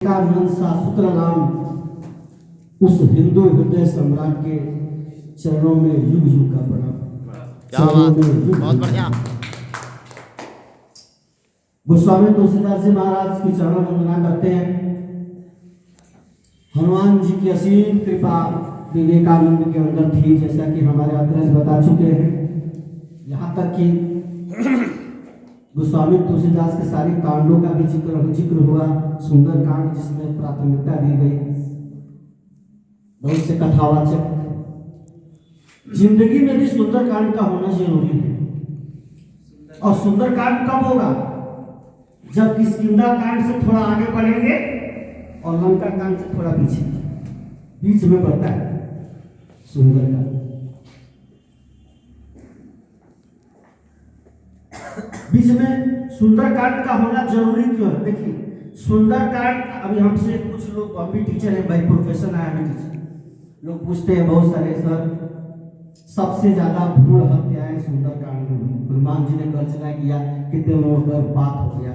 विवेकानंद शास्त्र नाम उस हिंदू हृदय सम्राट के चरणों में युग युग का प्रणाम। क्या बात, बहुत बढ़िया। गोस्वामी तुलसीदास जी महाराज की चरण वंदना करते हैं। हनुमान जी की असीम कृपा विवेकानंद के अंदर थी, जैसा कि हमारे अग्रज बता चुके हैं। यहाँ तक कि गोस्वामी तुलसीदास के सारे कांडों का भी जिक्र हुआ। सुंदर कांड जिसमें प्राथमिकता दी गई, बहुत से कथावाचक। जिंदगी में भी सुंदर कांड का होना जरूरी है। और सुंदर कांड कब होगा? जब किष्किंधा कांड से थोड़ा आगे बढ़ेंगे और लंका कांड से थोड़ा पीछे, बीच में बढ़ता है सुंदर कांड। बीच में सुंदर कांड का होना जरूरी क्यों है? देखिए, सुंदर कांड, अभी हमसे कुछ लोग, हम भी टीचर हैं भाई, प्रोफेशन है, हमें टीचर लोग पूछते हैं बहुत सारे, सर सबसे ज्यादा भ्रूण हत्याएं सुंदर कांड में हुई। हनुमान जी ने गर्जना किया, कितने लोगों का बात हो गया,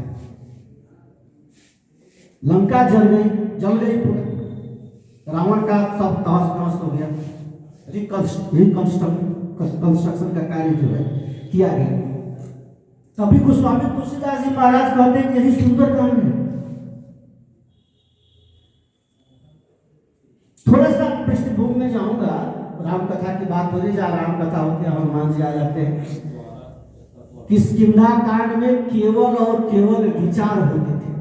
लंका जल गई पूरा, रावण का सब तहस नहस हो गया। कंस्ट्रक्शन का कार्य जो है किया गया। तभी गोस्वामी तुलसीदास जी महाराज कहते हैं कि यही सुंदर कांड है। थोड़ा सा पृष्ठभूमि में जाऊंगा, राम कथा की बात हो रही, जहाँ राम कथा होती है हनुमान जी आ जाते हैं। किष्किंधा कांड में केवल और केवल विचार होते थे।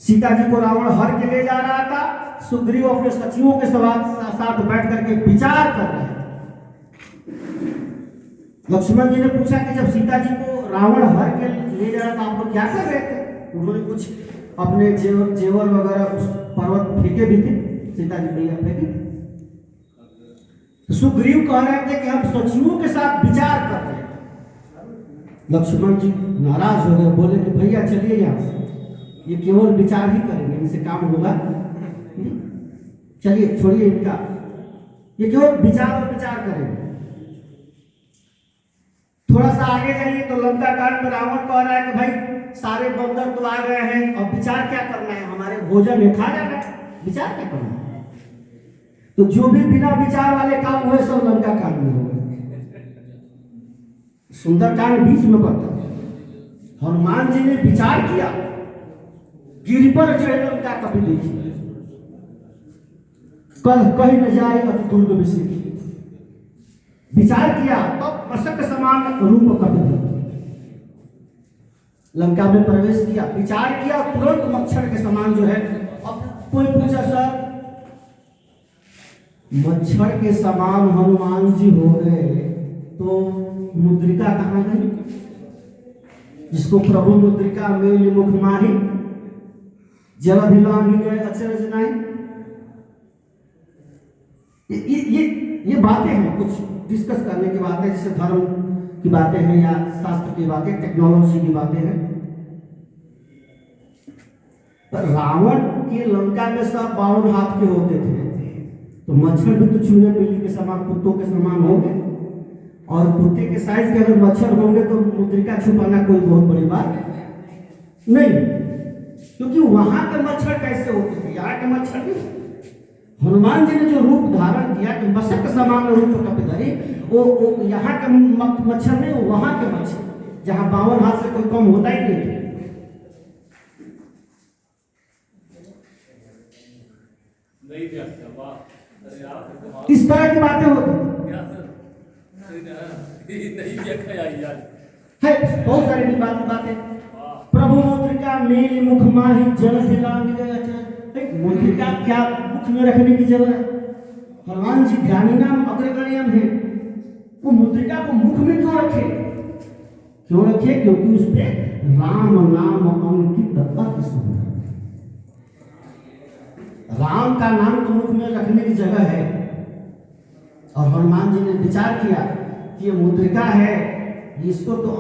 सीता जी को रावण हर के ले जा रहा था, सुग्रीव अपने सचिवों के साथ बैठ करके विचार कर रहे थे। लक्ष्मण जी ने पूछा कि जब सीता जी को रावण हर के ले जा रहा था, आप लोग क्या कर रहे थे? उन्होंने कुछ अपने जेवर वगैरह उस पर्वत फेंके भी थे, सीता जी भैया फेंके। तो सुग्रीव कह रहे थे कि हम सचिवों के साथ विचार कर रहे हैं। लक्ष्मण जी नाराज हो गए, बोले कि भैया चलिए यहाँ से, ये केवल विचार ही करेंगे, इनसे काम होगा, चलिए छोड़िए इनका, ये केवल विचार और विचार करेंगे। थोड़ा सा आगे जाइए तो लंका कांड में रावण कह रहा है कि भाई सारे बंदर तो आ गए हैं, और विचार क्या करना है, हमारे भोजन है, खा जाना है, विचार क्या करना है? तो जो भी बिना विचार वाले काम हुए सब लंका कांड में हो गए। सुंदर कांड बीच में पड़ता है। हनुमान जी ने विचार किया, गिर पर चढ़े लंका कभी देखी, कहीं न जाए अति दुर्ग विषय। विचार किया तो मशक समान रूप कपि लंका में प्रवेश किया, विचार किया, तुरंत मच्छर के समान जो है। अब कोई पूछा सर, मच्छर के समान हनुमान जी हो गए तो मुद्रिका कहाँ गई? जिसको प्रभु मुद्रिका मेल मुख माही, जलधि लांघि गए अचरज नाहि। ये बातें हैं, कुछ डिस्कस करने की बातें, जैसे धर्म की बातें हैं या शास्त्र की बातें, टेक्नोलॉजी की बातें हैं। पर रावण के लंका में सब 52 हाथ के होते थे, तो मच्छर भी तो चूहे बिल्ली के समान, कुत्तों के समान होंगे। और कुत्ते के साइज के अगर मच्छर होंगे तो मुद्रिका छुपाना कोई बहुत बड़ी बात नहीं, क्योंकि वहां के मच्छर कैसे होते थे, यहाँ के मच्छर नहीं। हनुमान जी ने जो रूप धारण किया कि मशक समान रूप कपिधरि, वो यहाँ के मच्छर नहीं, वहां के मच्छर, जहां 52 हाथ से कोई कम होता ही नहीं। इस तरह की बातें होती है, बहुत सारी बातें। प्रभु मुद्रिका मेल मुख माही, जलधि लांघि गए। मुद्रिका क्या मुख में रखने की जगह है? हनुमान जी ज्ञानी नाम अग्रगण्यम है, वो मुद्रिका को मुख में क्यों रखे? क्योंकि उस पे राम नाम अंकित अति सुंदर। राम का नाम तो मुख में रखने की जगह है। और हनुमान जी ने विचार किया कि ये मुद्रिका है, इसको तो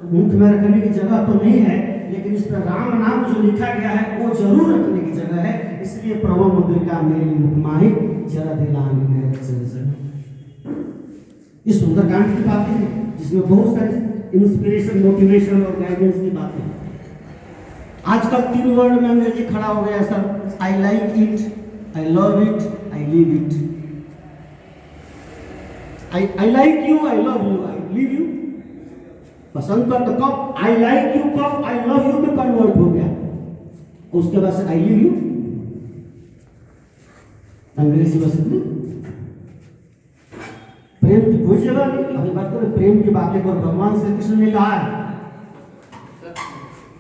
मुख में रखने की जगह तो नहीं है, लेकिन इस पर राम नाम जो लिखा गया है वो जरूर रखने की जगह है, इसलिए प्रभु मुद्रिका मेल मुख माही, जलधि लांघि गए अचरज। इस सुंदर कांड की बातें हैं जिसमें बहुत सारे इंस्पिरेशन, मोटिवेशन और गाइडेंस की बातें हैं। आजकल 3 वर्ड में अंग्रेजी खड़ा हो गया sir. I like it, I love it, I live it. I like you, I love you, I live you. पसंद कर तो कब आई लाइक यू, कब आई लव यू में कन्वर्ट हो गया, उसके बाद से आई लिव यू अंग्रेजी बस इतनी। प्रेम की कोई जगह नहीं। अभी बात करें प्रेम की बातें पर, भगवान श्री कृष्ण ने कहा है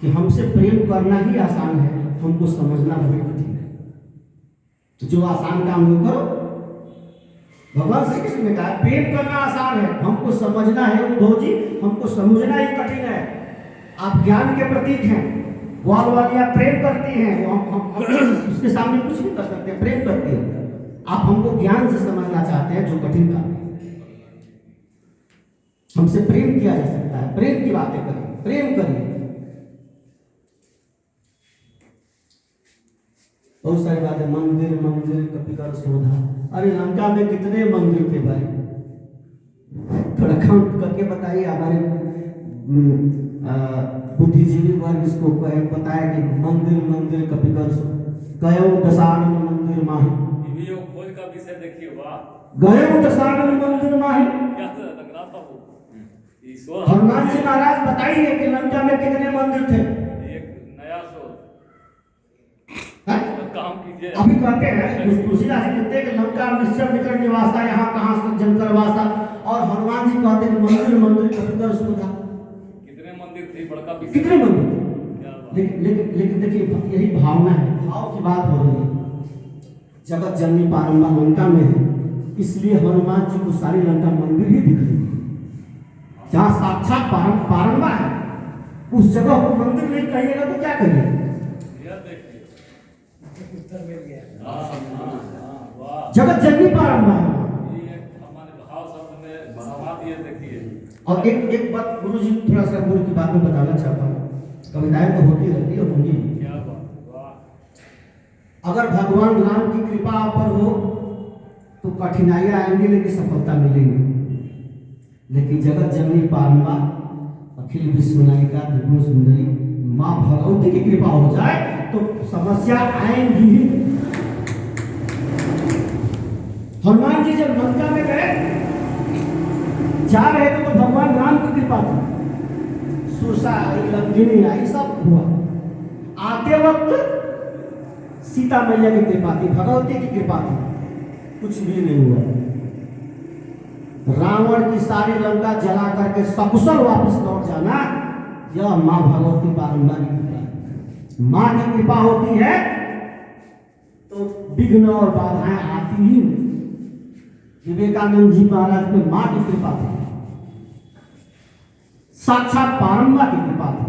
कि हमसे प्रेम करना ही आसान है, हमको समझना बहुत कठिन है। तो जो आसान काम वो करो। भगवान श्री कृष्ण ने कहा प्रेम करना आसान है, हमको समझना है उद्धव जी, हमको समझना ही कठिन है। आप ज्ञान के प्रतीक हैं, ग्वाल वालियां प्रेम करती हैं, हम उसके सामने कुछ नहीं कर सकते, प्रेम करती है। आप हमको ज्ञान से समझना चाहते हैं जो कठिन काम है। हमसे प्रेम किया जा सकता है, प्रेम की बातें करें, प्रेम करिए। बहुत सारी बातें, मंदिर मंदिर कपिकर शोधा। अरे लंका में कितने मंदिर थे भाई, थोड़ा काउंट करके बताइए। हमारे बुद्धिजीवी वर्ग इसको बताया कि मंदिर मंदिर कपिकर गयो दशानन मंदिर माही, खोज का विषय देखिए। वाह, गयो दशानन मंदिर माही। क्या लग रहा था वो ईश्वर। हनुमान जी महाराज बताइए कि लंका में कितने मंदिर थे। एक नया शोध है? काम कीजिए। अभी कहते हैं तुलसीदास जी कहते हैं कि लंका निश्चर निकट निवासा, यहाँ कहाँ से जनकर वासा। और हनुमान जी कहते हैं मंदिर मंदिर कपिकर शोधा। कितने मंदिर थे, बड़का विषय। कितने मंदिर? क्या बात। लेकिन देखिए यही भावना है, भाव की बात हो रही है। जगत जननी पारंबा लंका में है, इसलिए हनुमान जी को सारी लंका मंदिर ही दिख रही है। जहाँ साक्षात पारंबा है उस जगह को मंदिर नहीं कहिएगा तो क्या करिए। यह देखिए उत्तर मिल गया। वाह, जगत जननी पारंबा है। ये हमारे भाव शब्द में समा दिए। देखिए और एक बात गुरु जी थोड़ा सा गुरु की बात में बताना चाहता हूँ। कविताएं तो होती रहती है, होंगी। क्या बात। वाह, अगर भगवान राम की कृपा आप पर हो तो कठिनाइयां आएंगी लेकिन सफलता मिलेगी। लेकिन जगत जननी पारंबा अखिल विश्व नायिका त्रिपुर सुंदरी माँ भगवती की कृपा हो जाए तो समस्या आएंगी ही। हनुमान जी जब लंका में गए, जा रहे थे तो भगवान राम की कृपा थी, सुरसा आई, लंकिनी आई, सब हुआ। आते वक्त सीता मैया की कृपा थी, भगवती की कृपा थी, कुछ भी नहीं हुआ। रावण की सारी लंका जला करके सकुशल वापस लौट जाना, यह माँ भगवती पारंबा की कृपा है। माँ की कृपा होती है तो विघ्न और बाधाएं आती ही नहीं। विवेकानंद जी महाराज पे माँ की कृपा थी, साक्षात पारंबा की कृपा थी।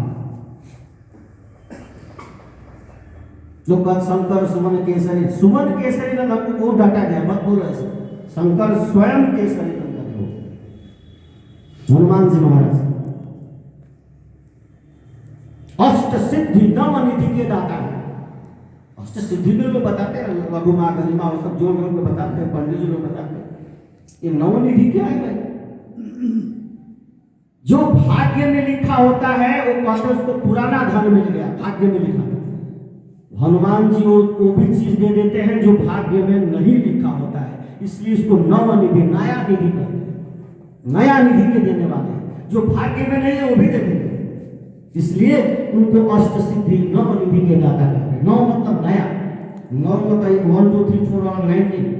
जो कल शंकर सुमन केसरी, सुमन केसरी ने हमको बहुत डांटा गया, मत बोलो ऐसे। शंकर स्वयं केसरी हनुमान जी महाराज अष्ट सिद्धि नव निधि के दाता है। अष्ट सिद्धि में लोग बताते हैं, रघु माँ गरिमा वो सब जो लोग बताते हैं, पंडित जी लोग बताते हैं। ये नव निधि क्या है भाई? जो भाग्य में लिखा होता है वो कहते हैं उसको पुराना धन मिल गया, भाग्य में लिखा था। हनुमान जी वो भी चीज दे देते हैं जो भाग्य में नहीं लिखा होता है, इसलिए इसको नव निधि, नया निधि कहते हैं। नया निधि के देने वाले हैं, जो भाग्य में नहीं है वो भी दे देंगे, इसलिए उनको अष्ट सिद्धि नव निधि के दाता कहते हैं। नौ मतलब नया, नौ मतलब 1 2 3 4 और 9।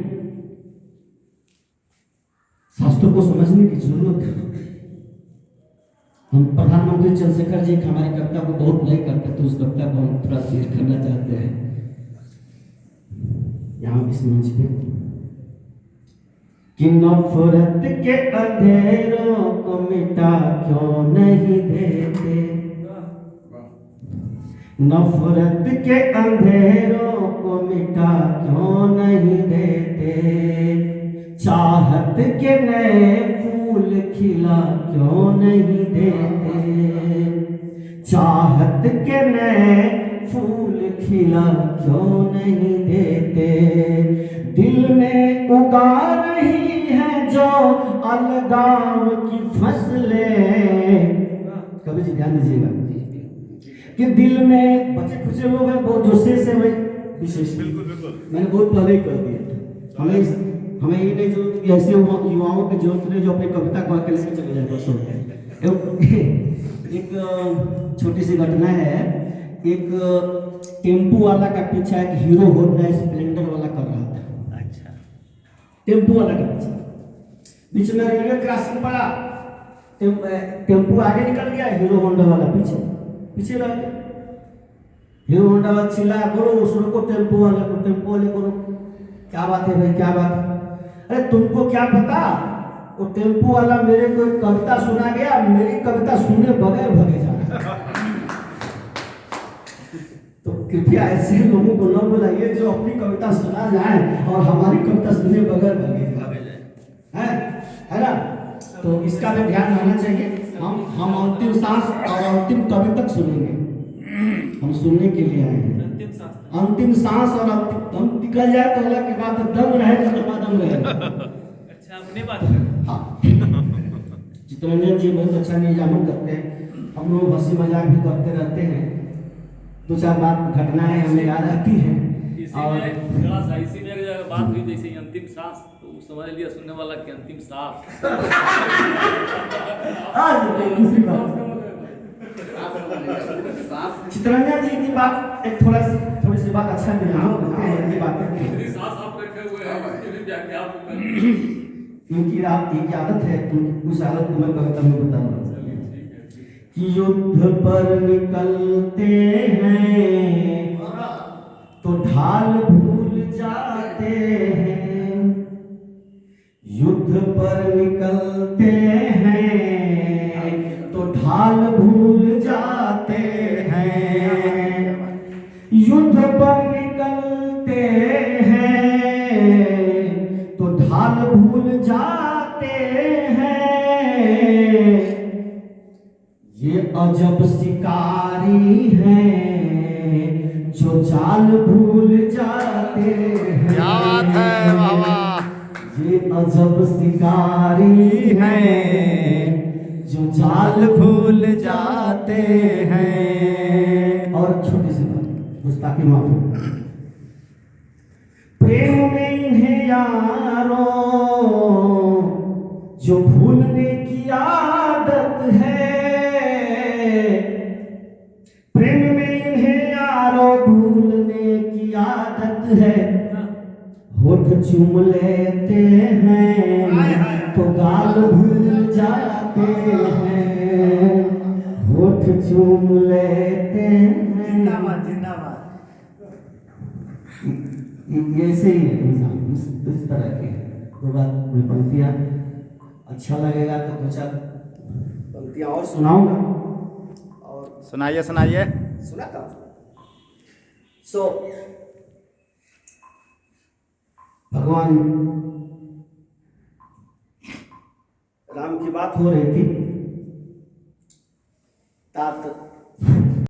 शास्त्रों को समझने की जरूरत है। हम प्रधानमंत्री चंद्रशेखर जी हमारे कविता को बहुत लाइक करते हैं, तो उस कविता को हम थोड़ा शेयर करना चाहते हैं यहाँ इस मंच पे। कि नफरत के अंधेरों को मिटा क्यों नहीं देते, नफरत के अंधेरों को मिटा क्यों नहीं देते, चाहत के नए फूल खिला क्यों नहीं देते, चाहत के नए फूल खिला क्यों नहीं देते, दिल में उगा रही है जो अलगाव की फसलें। कभी जी ध्यान दीजिएगा, कि दिल में बचे खुचे लोग हैं बहुत जोशे से मैं विशेष बिल्कुल बिल्कुल मैंने बहुत पहले ही कर दिया था। हमें ये नहीं जरूरत कि ऐसे युवाओं की जरूरत नहीं जो अपनी कविता को आके लेके चले जाए बस हो गया। एक छोटी सी घटना है। एक टेम्पू वाला का पीछा एक हीरो होंडा स्प्लेंडर वाला कर रहा था। अच्छा। टेम्पू वाला का पीछा बीच में रेलवे क्रॉसिंग पड़ा। टेम्पू आगे निकल गया, हीरो होंडा वाला पीछे पीछे रह गया। हीरो होंडा वाला चिल्लाया, बोलो उस को टेम्पो वाले को क्या बात है भाई, क्या बात है? अरे तुमको क्या पता, वो टेम्पो वाला मेरे को एक कविता सुना गया, मेरी कविता सुने बगैर भगे जा रहा है। तो कृपया ऐसे लोगों को न बुलाइए जो अपनी कविता सुना जाए और हमारी कविता सुने बगैर भगे जाए, है ना? तो इसका भी ध्यान रहना चाहिए। हम अंतिम सांस और अंतिम कवि तक सुनेंगे, हम सुनने के लिए आए हैं। अंतिम सांस और दम निकल जाए तो अलग की बात है, दम रहेगा तो दम रहेगा। अच्छा अपनी बात करें। हाँ, चित्तरंजन जी बहुत अच्छा निजामन करते हैं, हम लोग हंसी मजाक भी करते रहते हैं। दो चार बात घटनाएं हमें याद आती हैं। और इसी में एक बात हुई जैसे अंतिम सांस, तो समझ लिया सुनने वाला कि अंतिम सांस। दूसरी बात चित्तरंजन जी की बात एक थोड़ी सी बात अच्छा नहीं ये बातें सांस आप रखे हुए हैं, उसकी भी व्याख्या आप करें। क्योंकि आपकी एक आदत है, उस आदत को मैं कविता में बताऊंगा कि युद्ध पर निकलते हैं तो ढाल भूल जाते हैं। युद्ध पर निकलते हैं तो ढाल भूल जाते हैं। युद्ध पर निकलते हैं तो ढाल भूल जाते हैं। ये अजब शिकारी हैं जो जाल भूल जाते हैं। क्या बात है, वाह वाह। ये अजब शिकारी हैं जो जाल भूल जाते हैं। और छोटी सी बात, गुस्ताखी माफी। प्रेम में इन्हें यारों जो भूलने की आदत है। प्रेम में इन्हें यारों भूलने की आदत है। होठ चूम लेते हैं तो गाल भूल जाते हैं। होठ चूम लेते हैं। जिंदाबाद। ऐसे ही है इंसान, इस तरह के दो बात में पंक्तियाँ अच्छा लगेगा तो दो चार पंक्तियाँ और सुनाऊंगा। और सुनाइए सुनाइए। सुनाता हूँ। सो भगवान राम की बात हो रही थी। तात